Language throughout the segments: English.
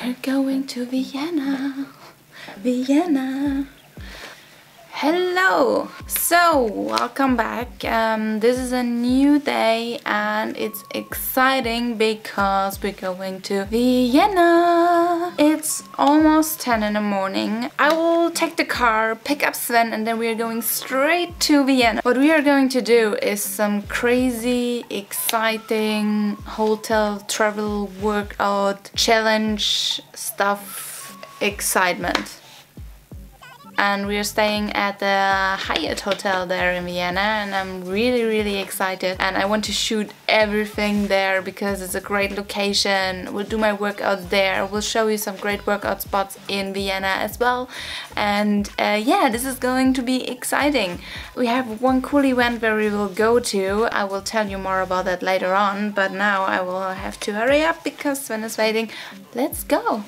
We're going to Vienna. Vienna. Hello! So, welcome back. This is a new day and it's exciting because we're going to Vienna. It's almost 10 in the morning. I will take the car, pick up Sven, and then we are going straight to Vienna. What we are going to do is some crazy, exciting hotel travel workout challenge stuff excitement. And we're staying at the HYATT hotel there in Vienna, and I'm really excited, and I want to shoot everything there because it's a great location. We'll do my workouts there. We'll show you some great workout spots in Vienna as well, and yeah, this is going to be exciting. We have one cool event where we will go to. I will tell you more about that later on, but now I will have to hurry up because Sven is waiting. Let's go!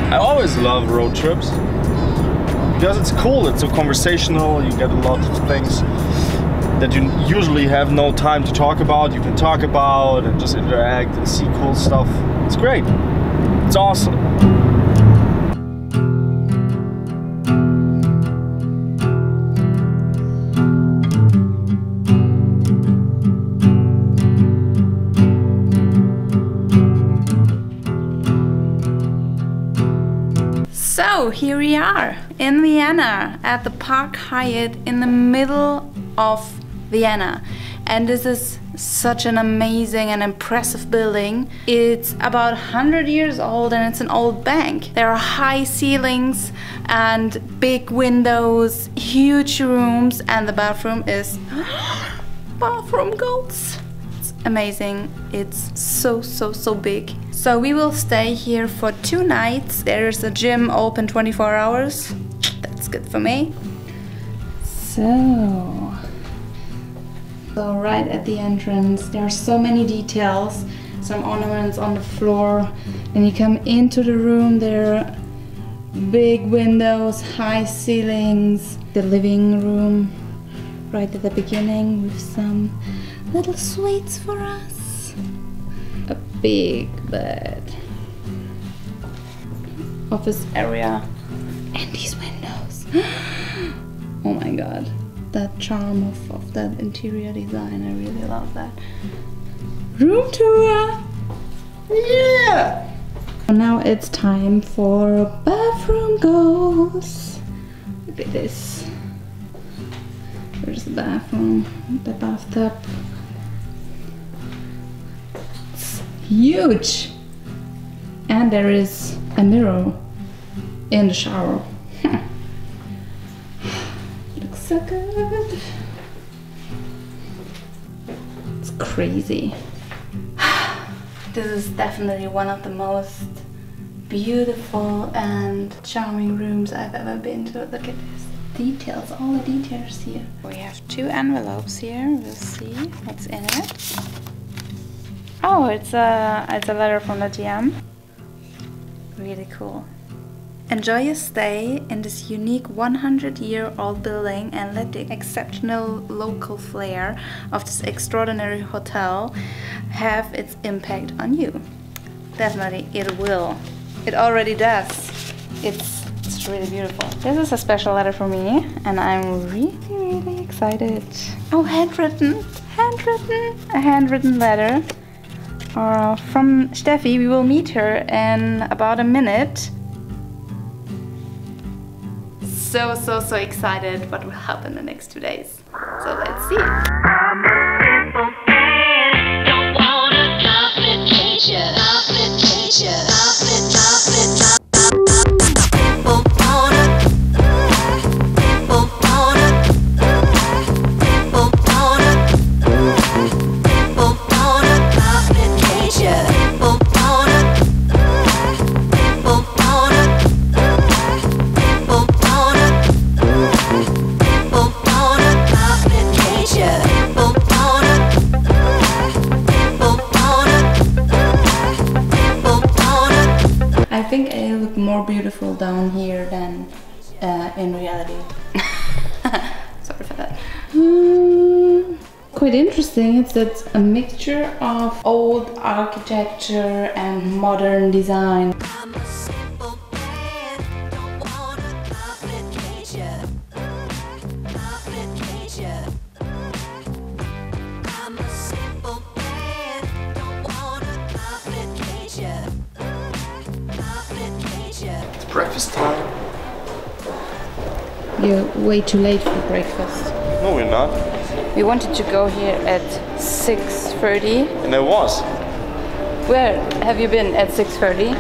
I always love road trips because it's cool, it's so conversational, you get a lot of things that you usually have no time to talk about. You can talk about and just interact and see cool stuff. It's great. It's awesome. So here we are in Vienna at the Park Hyatt in the middle of Vienna, and this is such an amazing and impressive building. It's about 100 years old and it's an old bank. There are high ceilings and big windows, huge rooms, and the bathroom is bathroom goals. Amazing. It's so big. So we will stay here for 2 nights. There's a gym open 24 hours. That's good for me. So right at the entrance there are so many details, some ornaments on the floor. Then you come into the room, there are big windows, high ceilings, the living room right at the beginning with some little suites for us. A big bed. Office area. And these windows. Oh my god. That charm of that interior design. I really love that. Room tour! Yeah! Now it's time for bathroom goals. Look at this. There's the bathroom, the bathtub. Huge! And there is a mirror in the shower. Looks so good. It's crazy. This is definitely one of the most beautiful and charming rooms I've ever been to. Look at this. Details, all the details here. We have 2 envelopes here. We'll see what's in it. Oh, it's a letter from the GM. Really cool. Enjoy your stay in this unique 100-year-old building and let the exceptional local flair of this extraordinary hotel have its impact on you. Definitely it will. It already does. It's really beautiful. This is a special letter for me and I'm really excited. Oh, handwritten! A handwritten letter. From Steffi. We will meet her in about a minute. So excited what will happen in the next 2 days. So let's see. Don't wanna complicate you. down here than in reality. Sorry for that. Quite interesting. It's a mixture of old architecture and modern design. It's breakfast time. You're way too late for breakfast. No, we're not. We wanted to go here at 6:30. And I was. Where have you been at 6:30?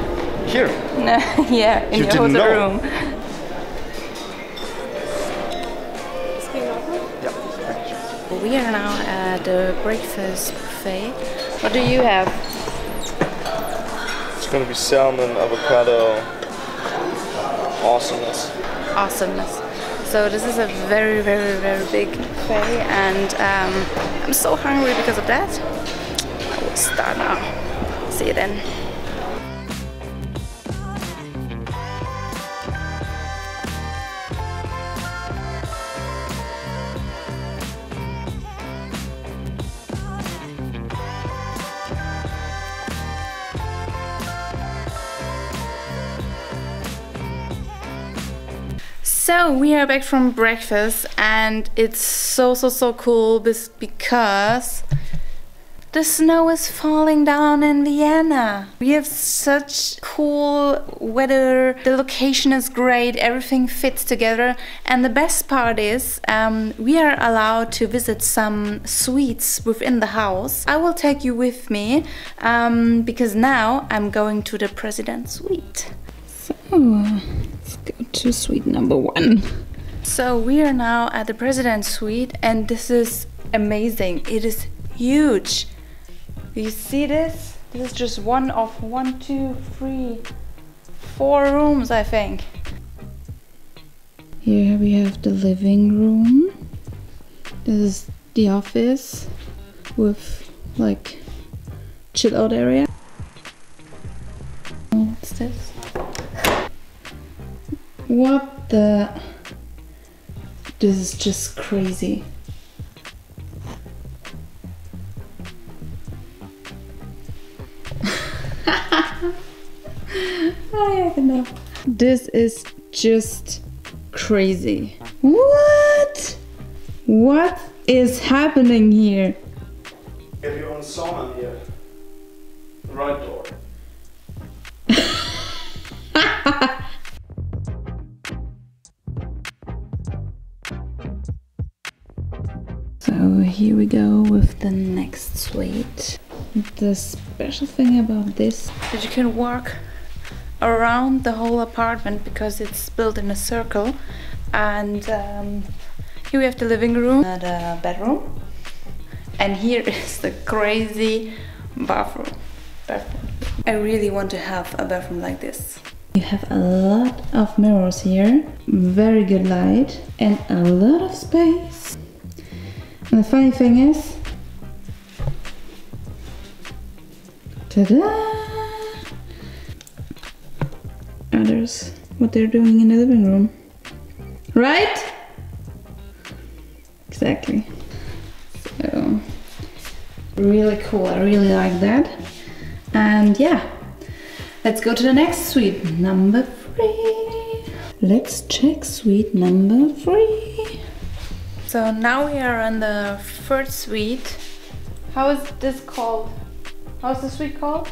Here. No, yeah, in You your didn't hotel know. room. Yeah. We are now at the breakfast buffet. What do you have? It's gonna be salmon, avocado. Awesomeness. Awesomeness. So this is a very, very, very big buffet, and I'm so hungry because of that. I will start now. See you then. So we are back from breakfast, and it's so cool because the snow is falling down in Vienna. We have such cool weather, the location is great, everything fits together, and the best part is we are allowed to visit some suites within the house. I will take you with me because now I'm going to the president's suite. So let's go to suite number 1. So we are now at the president's suite, and this is amazing. It is huge. Do you see this? This is just one of 1, 2, 3, 4 rooms, I think. Here we have the living room. This is the office with like chill out area. What's this? What the? This is just crazy. I have enough. This is just crazy. What? What is happening here? You have your own sauna here. The right door. So here we go with the next suite. The special thing about this is that you can walk around the whole apartment because it's built in a circle. And here we have the living room, the bedroom, and here is the crazy bathroom. I really want to have a bathroom like this. You have a lot of mirrors here, very good light, and a lot of space. And the funny thing is, ta-da! And there's what they're doing in the living room. Right? Exactly. So, really cool. I really like that. And yeah, let's go to the next suite, number 3. Let's check suite number 3. So now we are on the 3rd suite. How is this called? How is the suite called?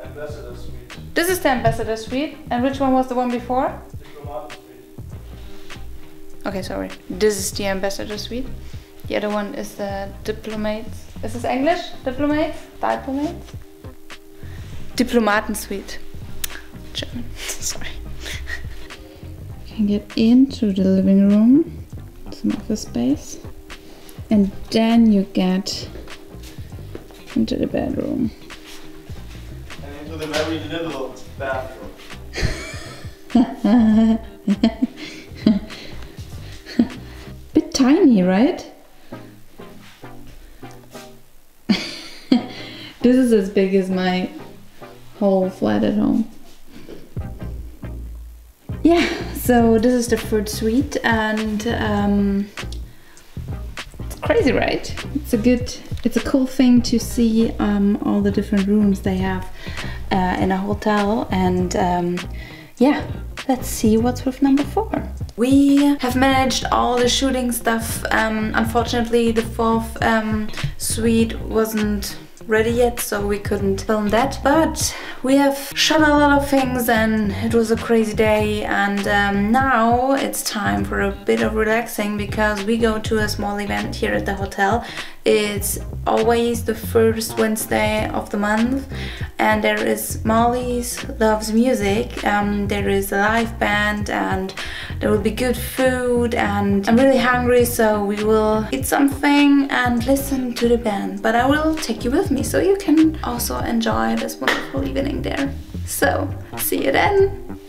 Ambassador suite. This is the ambassador suite. And which one was the one before? Diplomat suite. Okay, sorry. This is the ambassador suite. The other one is the diplomats. Is this English? Diplomats? Diplomats? Diplomaten suite. German. Sorry. You can get into the living room. Some office space, and then you get into the bedroom. And into the very little bathroom. Bit tiny, right? This is as big as my whole flat at home. yeah, so this is the third suite, and it's crazy, right? It's a cool thing to see all the different rooms they have in a hotel, and yeah, let's see what's with number 4. We have managed all the shooting stuff. Unfortunately, the 4th suite wasn't ready yet, so we couldn't film that, but we have shot a lot of things and it was a crazy day, and now it's time for a bit of relaxing because we go to a small event here at the hotel. It's always the first Wednesday of the month, and there is Marlies Loves Music. There is a live band and there will be good food, and I'm really hungry, so we will eat something and listen to the band, but I will take you with me so you can also enjoy this wonderful evening there. So, see you then!